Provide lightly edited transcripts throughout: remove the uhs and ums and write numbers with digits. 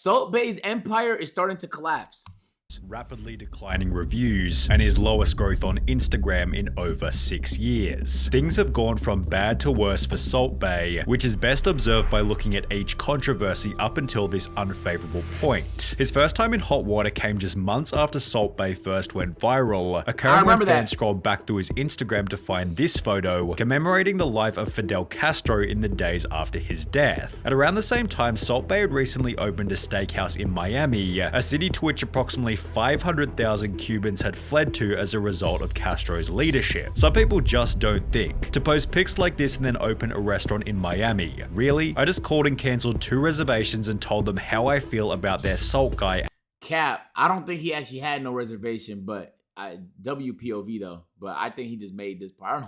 Salt Bae's empire is starting to collapse. Rapidly declining reviews, and his lowest growth on Instagram in over 6 years. Things have gone from bad to worse for Salt Bae, which is best observed by looking at each controversy up until this unfavorable point. His first time in hot water came just months after Salt Bae first went viral, occurring when fans scrolled back through his Instagram to find this photo, commemorating the life of Fidel Castro in the days after his death. At around the same time, Salt Bae had recently opened a steakhouse in Miami, a city to which approximately 500,000 Cubans had fled to as a result of Castro's leadership. Some people just don't think. To post pics like this and then open a restaurant in Miami. Really? I just called and cancelled 2 reservations and told them how I feel about their Salt guy. Cap, I don't think he actually had no reservation, but WPOV though. But I think he just made this part.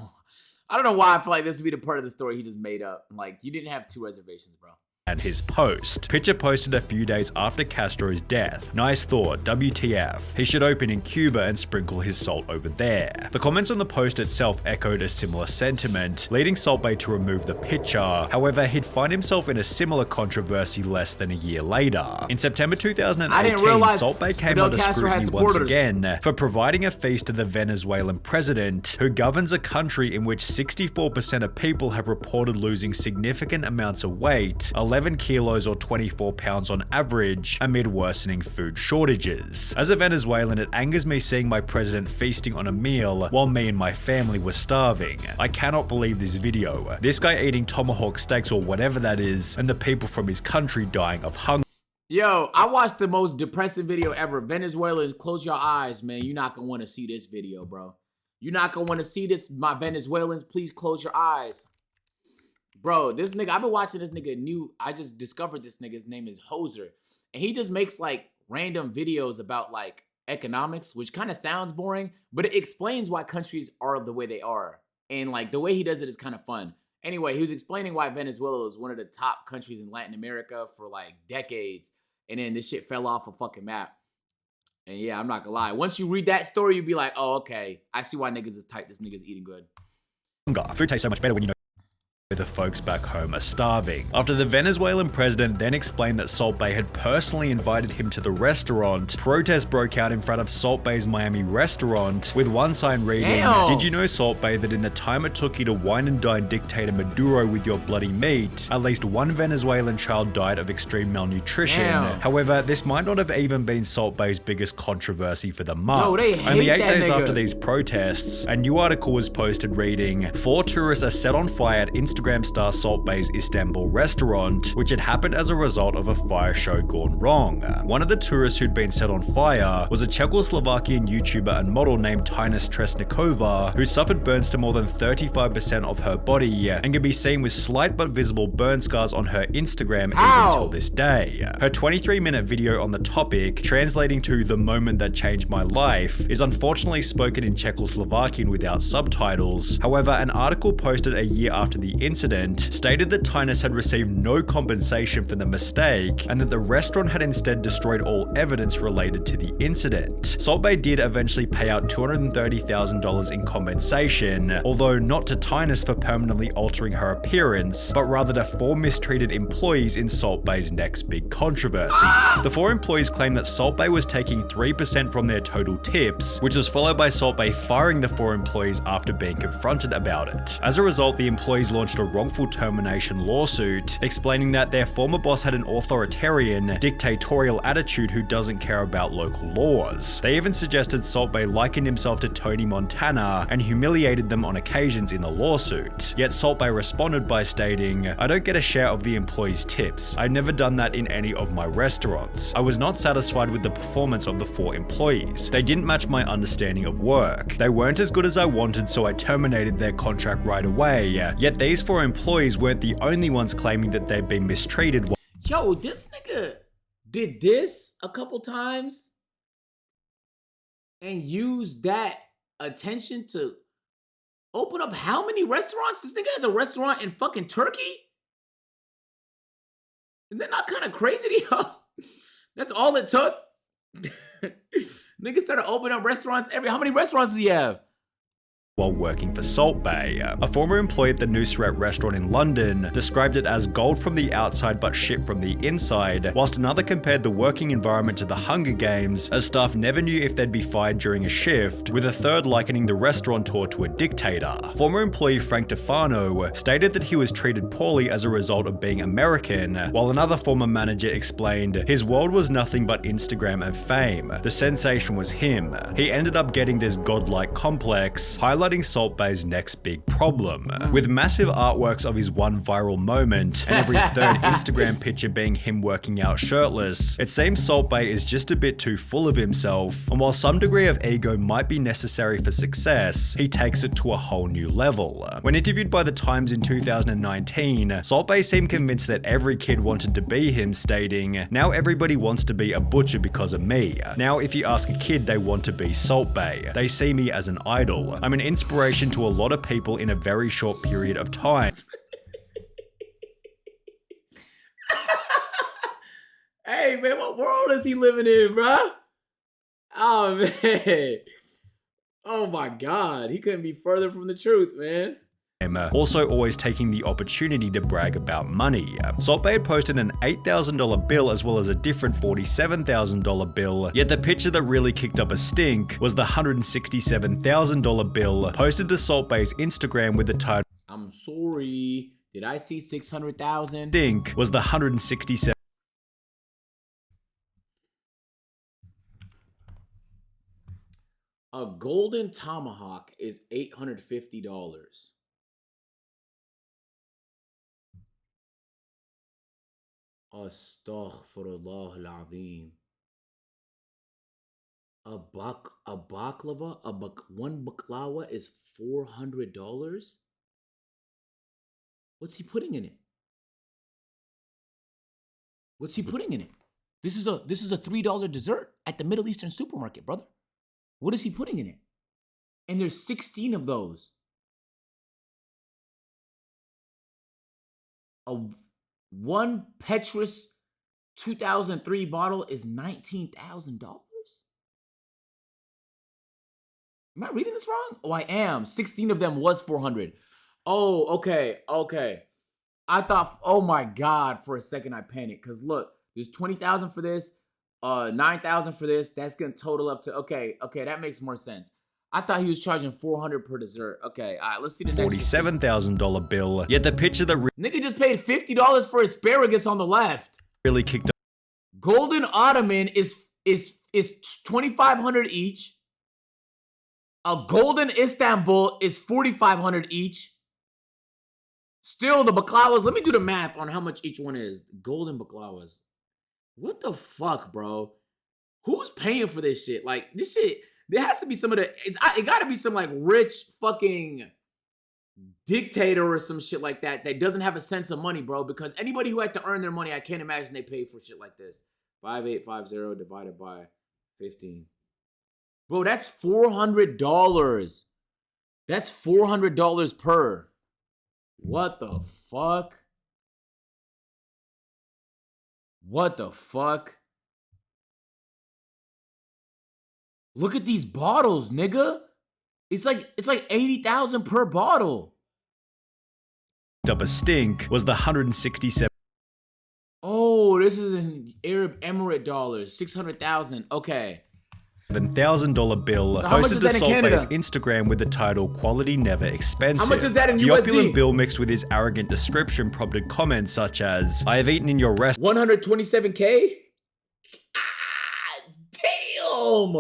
I don't know why I feel like this would be the part of the story he just made up. Like, you didn't have 2 reservations, bro. And his post. Picture posted a few days after Castro's death. Nice thought, WTF. He should open in Cuba and sprinkle his salt over there. The comments on the post itself echoed a similar sentiment, leading Salt Bae to remove the picture. However, he'd find himself in a similar controversy less than a year later. In September 2018, Salt Bae came under scrutiny once again for providing a feast to the Venezuelan president, who governs a country in which 64% of people have reported losing significant amounts of weight, 11 kilos or 24 pounds on average, amid worsening food shortages. As a Venezuelan, it angers me seeing my president feasting on a meal while me and my family were starving. I cannot believe this video. This guy eating tomahawk steaks or whatever that is, and the people from his country dying of hunger. Yo, I watched the most depressing video ever. Venezuelans, close your eyes, man. You're not gonna want to see this video, bro. You're not gonna want to see this, my Venezuelans. Please close your eyes. Bro, this nigga, I've been watching this nigga I just discovered this nigga's name is Hoser. And he just makes like random videos about like economics, which kind of sounds boring, but it explains why countries are the way they are. And like the way he does it is kind of fun. Anyway, he was explaining why Venezuela was one of the top countries in Latin America for like decades. And then this shit fell off a fucking map. And yeah, I'm not gonna lie. Once you read that story, you'd be like, oh, okay. I see why niggas is tight. This nigga's eating good. Food tastes so much better when you know the folks back home are starving. After the Venezuelan president then explained that Salt Bae had personally invited him to the restaurant, protests broke out in front of Salt Bae's Miami restaurant, with one sign reading, "Did you know, Salt Bae, that in the time it took you to wine and dine dictator Maduro with your bloody meat, at least 1 Venezuelan child died of extreme malnutrition." However, this might not have even been Salt Bae's biggest controversy for the month. Only 8 days after these protests, a new article was posted reading, 4 tourists are set on fire at Instagram star Salt Bae's Istanbul restaurant, which had happened as a result of a fire show gone wrong. One of the tourists who'd been set on fire was a Czechoslovakian YouTuber and model named Tina Stresnikova, who suffered burns to more than 35% of her body and can be seen with slight but visible burn scars on her Instagram even till this day. Her 23-minute video on the topic, translating to "the moment that changed my life," is unfortunately spoken in Czechoslovakian without subtitles. However, an article posted a year after the incident stated that Tinus had received no compensation for the mistake and that the restaurant had instead destroyed all evidence related to the incident. Salt Bae did eventually pay out $230,000 in compensation, although not to Tinus for permanently altering her appearance, but rather to 4 mistreated employees in Salt Bae's next big controversy. The 4 employees claimed that Salt Bae was taking 3% from their total tips, which was followed by Salt Bae firing the 4 employees after being confronted about it. As a result, the employees launched a wrongful termination lawsuit, explaining that their former boss had an authoritarian, dictatorial attitude who doesn't care about local laws. They even suggested Salt Bae likened himself to Tony Montana and humiliated them on occasions in the lawsuit. Yet Salt Bae responded by stating, "I don't get a share of the employees' tips. I've never done that in any of my restaurants. I was not satisfied with the performance of the 4 employees. They didn't match my understanding of work. They weren't as good as I wanted, so I terminated their contract right away." Yet these 4 employees weren't the only ones claiming that they'd been mistreated. Yo, this nigga did this a couple times and used that attention to open up how many restaurants? This nigga has a restaurant in fucking Turkey? Is that not kind of crazy to y'all? That's all it took? Niggas started opening up restaurants how many restaurants does he have? while working for Salt Bae. A former employee at the Nusret restaurant in London described it as gold from the outside but shit from the inside, whilst another compared the working environment to the Hunger Games, as staff never knew if they'd be fired during a shift, with a third likening the restaurateur to a dictator. Former employee Frank DeFano stated that he was treated poorly as a result of being American, while another former manager explained his world was nothing but Instagram and fame. The sensation was him. He ended up getting this godlike complex, highlighting Salt Bae's next big problem. With massive artworks of his one viral moment, and every third Instagram picture being him working out shirtless, it seems Salt Bae is just a bit too full of himself, and while some degree of ego might be necessary for success, he takes it to a whole new level. When interviewed by The Times in 2019, Salt Bae seemed convinced that every kid wanted to be him, stating, "Now everybody wants to be a butcher because of me. Now if you ask a kid, they want to be Salt Bae. They see me as an idol. I'm an inspiration to a lot of people in a very short period of time." Hey man, what world is he living in, bro? Oh man. Oh my God, he couldn't be further from the truth, man. Also always taking the opportunity to brag about money. Salt Bae had posted an $8,000 bill as well as a different $47,000 bill, yet the picture that really kicked up a stink was the $167,000 bill posted to Salt Bae's Instagram with the title, "I'm sorry, did I see 600,000? Stink was the 167. A golden tomahawk is $850. Astaghfirullah al-azim. One baklava is $400? What's he putting in it? What's he putting in it? This is a $3 dessert at the Middle Eastern supermarket, brother. What is he putting in it? And there's 16 of those. One Petrus 2003 bottle is $19,000? Am I reading this wrong? Oh, I am. 16 of them was 400. Oh, okay. I thought, oh my God, for a second I panicked. Because look, there's 20,000 for this, 9,000 for this. That's going to total up to, okay, that makes more sense. I thought he was charging 400 per dessert. Okay, all right, let's see the next $47,000 bill. Yet the picture that nigga just paid $50 for asparagus on the left. really kicked up. Golden Ottoman is 2,500 each. A golden Istanbul is 4,500 each. Still, the baklawas, let me do the math on how much each one is. Golden baklawas. What the fuck, bro? Who's paying for this shit? Like, this shit, there has to be some of the, it gotta be some like rich fucking dictator or some shit like that that doesn't have a sense of money, bro. Because anybody who had to earn their money, I can't imagine they paid for shit like this. 5850 divided by 15. Bro, that's $400. That's $400 per. What the fuck? What the fuck? Look at these bottles, nigga. It's like 80,000 per bottle. Up a stink was the 167. Oh, this is in Arab Emirate dollars. 600,000. Okay. $7,000 bill posted to Salt Bae's Instagram with the title "Quality Never Expensive." How much is that in the USD? The opulent bill mixed with his arrogant description prompted comments such as, "I have eaten in your restaurant." 127K? Ah, damn!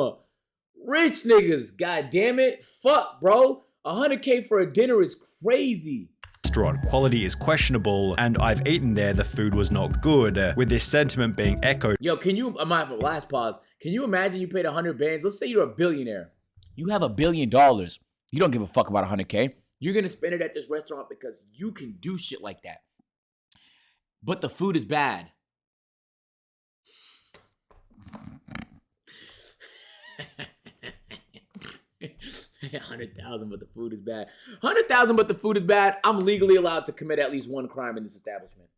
Rich niggas, god damn it. Fuck, bro. 100K for a dinner is crazy. Quality is questionable, and I've eaten there, the food was not good, with this sentiment being echoed. Yo, can you, my last pause, can you imagine you paid 100 bands? Let's say you're a billionaire. You have $1 billion. You don't give a fuck about 100K. You're gonna spend it at this restaurant because you can do shit like that. But the food is bad. $100,000, but the food is bad. $100,000, but the food is bad. I'm legally allowed to commit at least one crime in this establishment.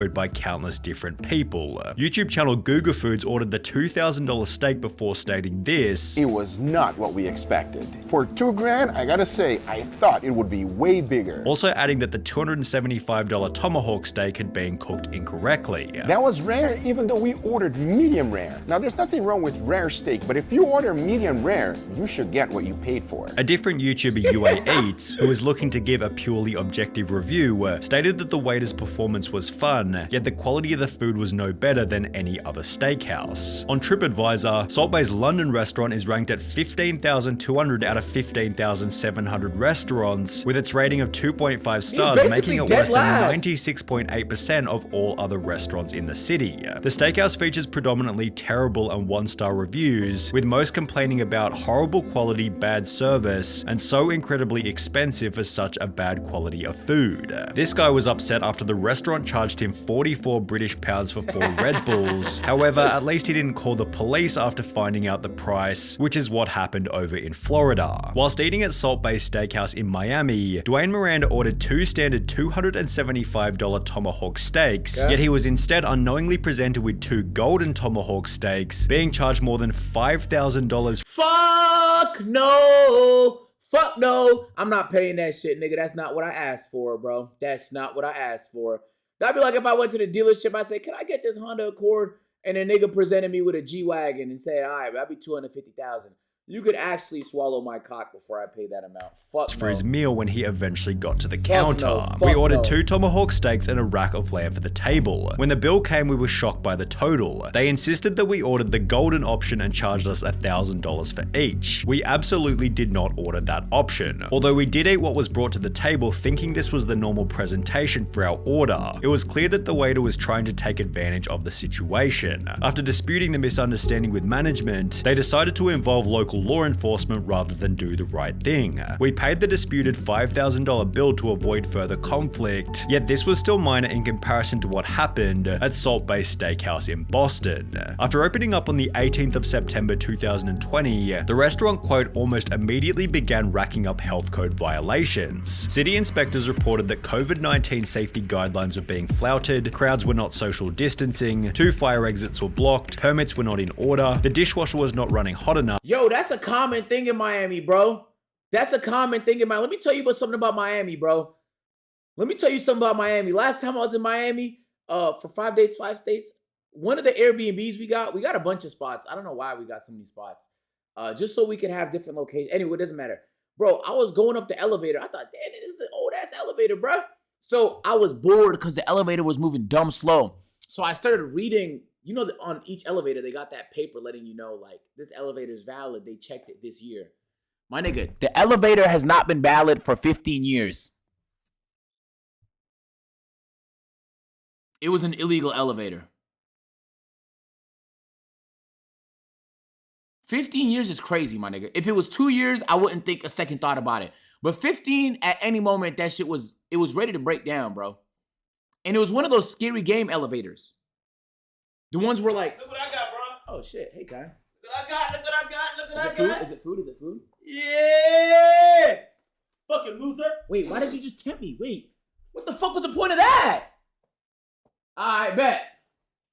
by countless different people. YouTube channel Google Foods ordered the $2,000 steak before stating this: "It was not what we expected. For $2,000, I gotta say, I thought it would be way bigger." Also adding that the $275 tomahawk steak had been cooked incorrectly. "That was rare even though we ordered medium rare. Now there's nothing wrong with rare steak, but if you order medium rare, you should get what you paid for." A different YouTuber, UA Eats, who was looking to give a purely objective review, stated that the waiter's performance was fun, yet the quality of the food was no better than any other steakhouse. On TripAdvisor, Salt Bae's London restaurant is ranked at 15,200 out of 15,700 restaurants, with its rating of 2.5 stars, making it worse than 96.8% of all other restaurants in the city. The steakhouse features predominantly terrible and one-star reviews, with most complaining about horrible quality, bad service, and so incredibly expensive for such a bad quality of food. This guy was upset after the restaurant charged him 44 British pounds for 4 Red Bulls. However, at least he didn't call the police after finding out the price, which is what happened over in Florida. Whilst eating at Salt Bae Steakhouse in Miami, Dwayne Miranda ordered 2 standard $275 tomahawk steaks, yet he was instead unknowingly presented with 2 golden tomahawk steaks, being charged more than $5,000. Fuck no! Fuck no! I'm not paying that shit, nigga. That's not what I asked for, bro. That's not what I asked for. That'd be like if I went to the dealership, I say, "Can I get this Honda Accord?" And a nigga presented me with a G-Wagon and said, "All right, that'd be $250,000. You could actually swallow my cock before I pay that amount." Fuck for no. his meal when he eventually got to the counter. No, We ordered no. 2 tomahawk steaks and a rack of lamb for the table. When the bill came, we were shocked by the total. They insisted that we ordered the golden option and charged us $1,000 for each. We absolutely did not order that option. Although we did eat what was brought to the table thinking this was the normal presentation for our order, it was clear that the waiter was trying to take advantage of the situation. After disputing the misunderstanding with management, they decided to involve local law enforcement rather than do the right thing. We paid the disputed $5,000 bill to avoid further conflict, yet this was still minor in comparison to what happened at Salt Bae Steakhouse in Boston. After opening up on the 18th of September 2020, the restaurant, quote, almost immediately began racking up health code violations. City inspectors reported that COVID-19 safety guidelines were being flouted, crowds were not social distancing, 2 fire exits were blocked, permits were not in order, the dishwasher was not running hot enough. Yo, that's a common thing in Miami, bro. That's a common thing in Miami. Let me tell you about something about Miami, bro. Let me tell you something about Miami. Last time I was in Miami, for 5 days, 5 states, one of the Airbnbs we got a bunch of spots. I don't know why we got so many spots. Just so we could have different locations. Anyway, it doesn't matter. Bro, I was going up the elevator. I thought, damn, this is an old ass elevator, bro. So I was bored because the elevator was moving dumb slow. So I started reading. You know that on each elevator, they got that paper letting you know, like, this elevator is valid. They checked it this year. My nigga, the elevator has not been valid for 15 years. It was an illegal elevator. 15 years is crazy, my nigga. If it was 2 years, I wouldn't think a second thought about it. But 15, at any moment, that shit was ready to break down, bro. And it was one of those scary game elevators. The ones where like, look what I got, bro. Oh shit, hey guy. Look what I got, look what I got, look what I got. Is it food? Is it food? Yeah! Fucking loser. Wait, why did you just tempt me? Wait, what the fuck was the point of that? Alright, bet.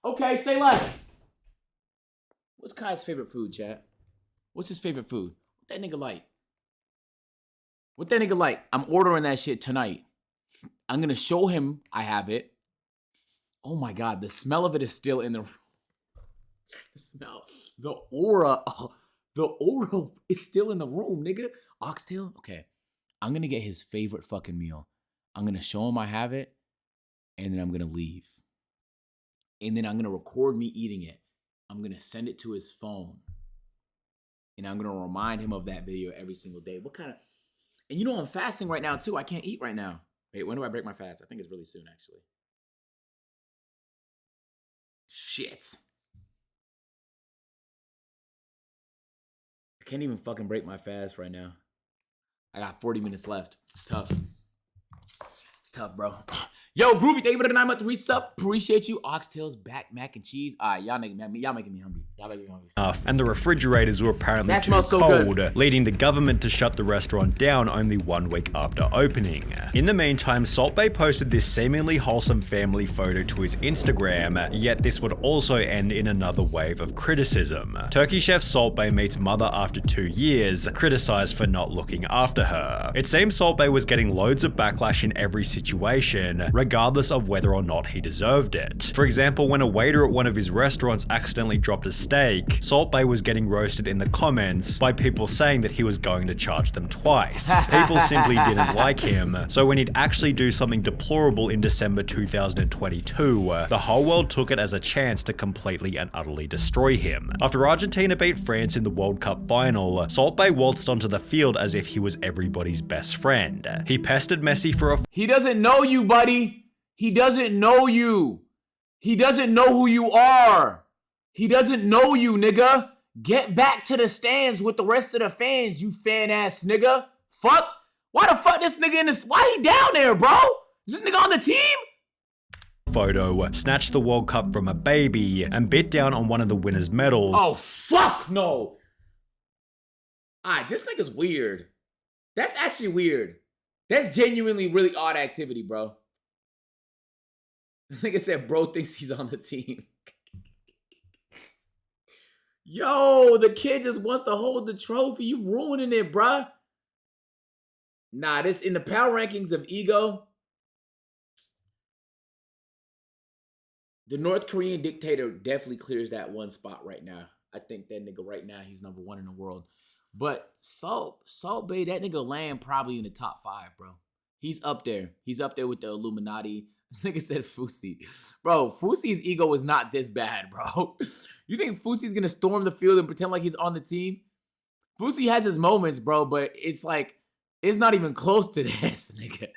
Okay, say less. What's Kai's favorite food, chat? What's his favorite food? What that nigga like? What that nigga like? I'm ordering that shit tonight. I'm gonna show him I have it. Oh my God, the smell of it is still in the room. The smell, the aura is still in the room, nigga. Oxtail? Okay. I'm gonna get his favorite fucking meal. I'm gonna show him I have it, and then I'm gonna leave. And then I'm gonna record me eating it. I'm gonna send it to his phone. And I'm gonna remind him of that video every single day. What kind of, and you know I'm fasting right now too. I can't eat right now. Wait, when do I break my fast? I think it's really soon, actually. Shit. I can't even fucking break my fast right now. I got 40 minutes left. It's tough. It's tough, bro. Yo, Groovy, thank you for the 9 month resub. Appreciate you. Oxtails, back, mac and cheese. All right, y'all making me hungry. Y'all making me hungry. And the refrigerators were apparently That too smells so cold, good. leading the government to shut the restaurant down only 1 week after opening. In the meantime, Salt Bae posted this seemingly wholesome family photo to his Instagram, yet this would also end in another wave of criticism. Turkey chef Salt Bae meets mother after 2 years, criticized for not looking after her. It seems Salt Bae was getting loads of backlash in every situation, regardless of whether or not he deserved it. For example, when a waiter at one of his restaurants accidentally dropped a steak, Salt Bae was getting roasted in the comments by people saying that he was going to charge them twice. People simply didn't like him, so when he'd actually do something deplorable in December 2022, the whole world took it as a chance to completely and utterly destroy him. After Argentina beat France in the World Cup final, Salt Bae waltzed onto the field as if he was everybody's best friend. He pestered Messi for a He doesn't know you, buddy. He doesn't know you. He doesn't know who you are. He doesn't know you, nigga. Get back to the stands with the rest of the fans, you fan ass nigga. Fuck. Why the fuck this nigga in this? Why he down there, bro? Is this nigga on the team? photo, snatched the World Cup from a baby, and bit down on one of the winner's medals. Oh, fuck no. Alright, this nigga's weird. That's actually weird. That's genuinely really odd activity, bro. Like I said, bro thinks he's on the team. Yo, the kid just wants to hold the trophy. You ruining it, bruh. Nah, this in the power rankings of ego. The North Korean dictator definitely clears that one spot right now. I think that nigga right now, he's #1 in the world. But Salt Bae, that nigga land probably in the top 5, bro. He's up there. He's up there with the Illuminati. Nigga said Fusi. Bro, Fusi's ego is not this bad, bro. You think Fusi's gonna storm the field and pretend like he's on the team? Fusi has his moments, bro, but it's like, it's not even close to this, nigga.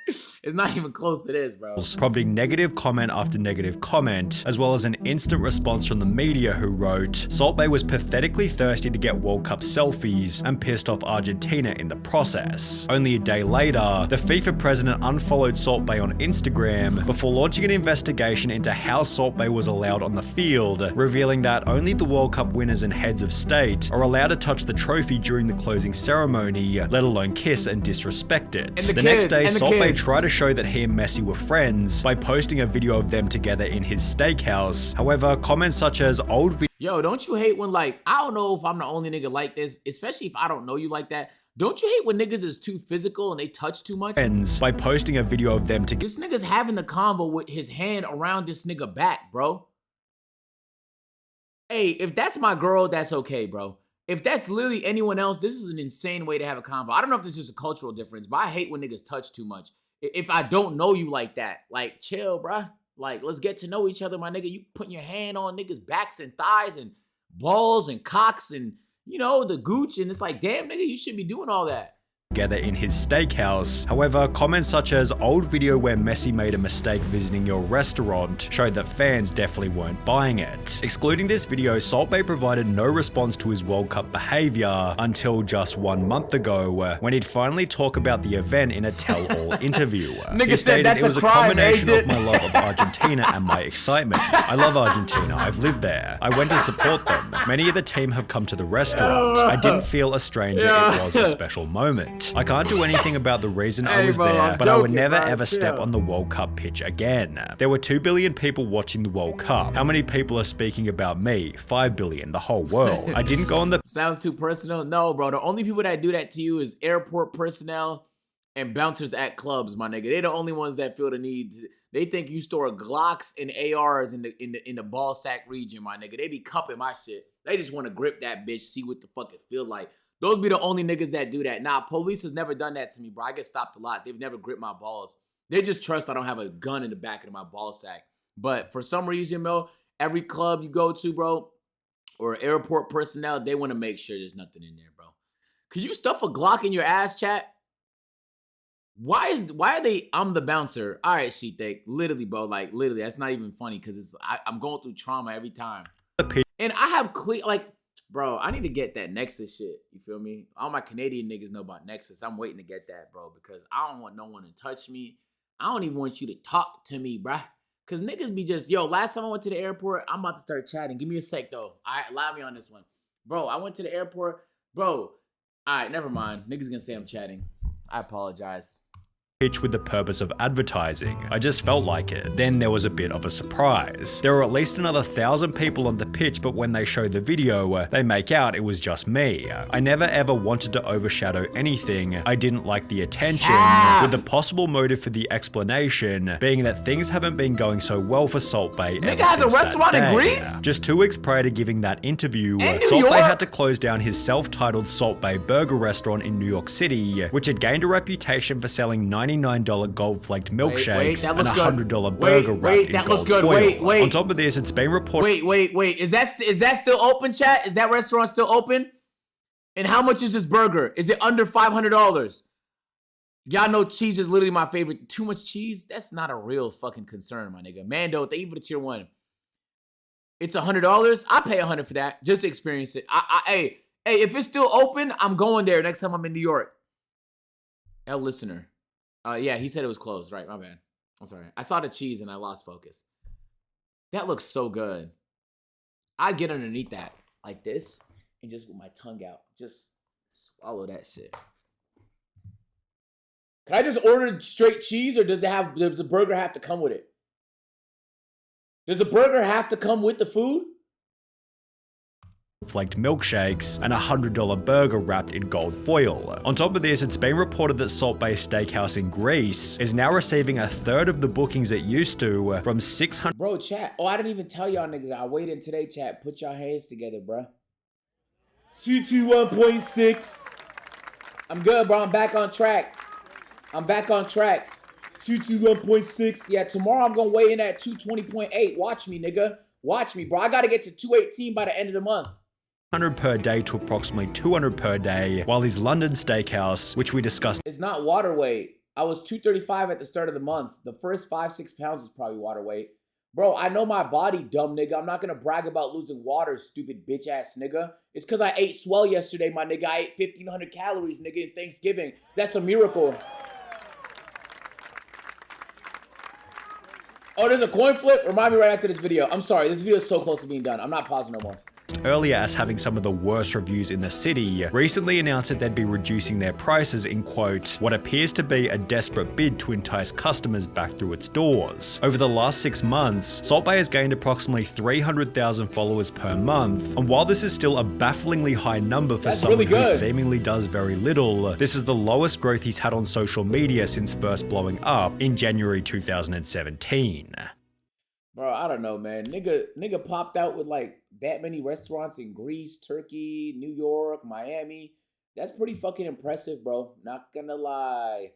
It's not even close to this, bro. Prompting negative comment after negative comment, as well as an instant response from the media who wrote, Salt Bae was pathetically thirsty to get World Cup selfies and pissed off Argentina in the process. Only a day later, the FIFA president unfollowed Salt Bae on Instagram before launching an investigation into how Salt Bae was allowed on the field, revealing that only the World Cup winners and heads of state are allowed to touch the trophy during the closing ceremony, let alone kiss and disrespect it. The next day, Salt Bae tried to show that he and Messi were friends by posting a video of them together in his steakhouse. However, comments such as old videos. Yo, don't you hate when, like, I don't know if I'm the only nigga like this, especially if I don't know you like that. Don't you hate when niggas is too physical and they touch too much? By posting a video of them together. This nigga's having the convo with his hand around this nigga back, bro. Hey, if that's my girl, that's okay, bro. If that's literally anyone else, this is an insane way to have a convo. I don't know if this is a cultural difference, but I hate when niggas touch too much. If I don't know you like that, like, chill, bruh. Like, let's get to know each other, my nigga. You putting your hand on niggas' backs and thighs and balls and cocks and, you know, the gooch. And it's like, damn, nigga, you shouldn't be doing all that. Together in his steakhouse. However, comments such as old video where Messi made a mistake visiting your restaurant showed that fans definitely weren't buying it. Excluding this video, Salt Bae provided no response to his World Cup behavior until just 1 month ago, when he'd finally talk about the event in a tell-all interview. Nigga He said stated, that's it was a a crime, combination agent. of my love of Argentina and my excitement. I love Argentina. I've lived there. I went to support them. Many of the team have come to the restaurant. I didn't feel a stranger. It was a special moment. I can't do anything about the reason I was there, but I would never ever step on the World Cup pitch again. There were 2 billion people watching the World Cup. How many people are speaking about me? 5 billion, the whole world. I didn't go on the... Sounds too personal? No, bro. The only people that do that to you is airport personnel and bouncers at clubs, my nigga. They're the only ones that feel the need. They think you store Glocks and ARs in the ball sack region, my nigga. They be cupping my shit. They just want to grip that bitch, see what the fuck it feel like. Those be the only niggas that do that. Nah, police has never done that to me, bro. I get stopped a lot. They've never gripped my balls. They just trust I don't have a gun in the back of my ball sack. But for some reason, bro, every club you go to, bro, or airport personnel, they want to make sure there's nothing in there, bro. Could you stuff a Glock in your ass, chat? Why are they, I'm the bouncer. All right, Sheetek. Literally, bro, like, literally, that's not even funny because I'm going through trauma every time. And I have clear, like, bro, I need to get that Nexus shit. You feel me? All my Canadian niggas know about Nexus. I'm waiting to get that, bro, because I don't want no one to touch me. I don't even want you to talk to me, bruh. Cause niggas be just, yo, last time I went to the airport, I'm about to start chatting. Give me a sec though. All right, allow me on this one. Bro, I went to the airport. Bro, all right, never mind. Niggas gonna say I'm chatting. I apologize. Pitch with the purpose of advertising. I just felt like it. Then there was a bit of a surprise. There were at least another 1,000 people on the pitch, but when they show the video, they make out it was just me. I never ever wanted to overshadow anything. I didn't like the attention, with the possible motive for the explanation being that things haven't been going so well for Salt Bae ever has a since restaurant that in day. Greece? Just 2 weeks prior to giving that interview, New Salt Bae York? had to close down his self-titled Salt Bae burger restaurant in New York City, which had gained a reputation for selling $99 gold-flaked milkshakes and a $100 burger wrapped in gold foil. Wait. On top of this, it's been reported. Wait. Is that still open, chat? Is that restaurant still open? And how much is this burger? Is it under $500? Y'all know cheese is literally my favorite. Too much cheese? That's not a real fucking concern, my nigga. Mando, thank you for the tier 1. It's $100. I pay $100 for that just to experience it. Hey, if it's still open, I'm going there next time I'm in New York. L listener. Yeah, he said it was closed. Right, my bad. I'm sorry. I saw the cheese and I lost focus. That looks so good. I'd get underneath that like this and just with my tongue out, just swallow that shit. Can I just order straight cheese, or does the burger have to come with it? Does the burger have to come with the food? Flaked milkshakes and a $100 burger wrapped in gold foil. On top of this, it's been reported that Salt Bae Steakhouse in Greece is now receiving a third of the bookings it used to, from 600. Bro, chat. Oh, I didn't even tell y'all niggas. I waited today, chat. Put y'all hands together, bro. CT 1.6. I'm good, bro. I'm back on track. CT 1.6. Yeah, tomorrow I'm gonna weigh in at 220.8. Watch me, nigga. Watch me, bro. I gotta get to 218 by the end of the month. 100 per day to approximately 200 per day, while his London steakhouse, which we discussed. It's not water weight. I was 235 at the start of the month. The first 5-6 pounds is probably water weight. Bro, I know my body, dumb nigga. I'm not gonna brag about losing water, stupid bitch ass nigga. It's cause I ate swell yesterday, my nigga. I ate 1,500 calories, nigga, in Thanksgiving. That's a miracle. Oh, there's a coin flip? Remind me right after this video. I'm sorry, this video is so close to being done. I'm not pausing no more. Earlier as having some of the worst reviews in the city, recently announced that they'd be reducing their prices in, quote, what appears to be a desperate bid to entice customers back through its doors. Over the last 6 months, Salt Bae has gained approximately 300,000 followers per month, and while this is still a bafflingly high number for someone who seemingly does very little, this is the lowest growth he's had on social media since first blowing up in January 2017. Bro, I don't know, man. Nigga popped out with like that many restaurants in Greece, Turkey, New York, Miami. That's pretty fucking impressive, bro. Not gonna lie.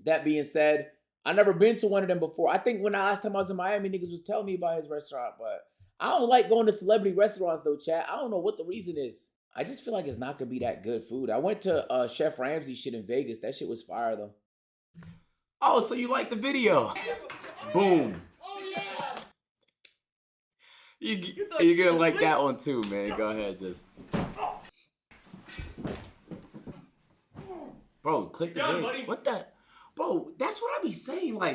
That being said, I never been to one of them before. I think when last time I was in Miami, niggas was telling me about his restaurant, but I don't like going to celebrity restaurants though, chat. I don't know what the reason is. I just feel like it's not gonna be that good food. I went to Chef Ramsay shit in Vegas. That shit was fire though. Oh, so you like the video? Boom. You're gonna like that one too, man. Go ahead, just. Bro, click the video. What the? Bro, that's what I be saying. Like,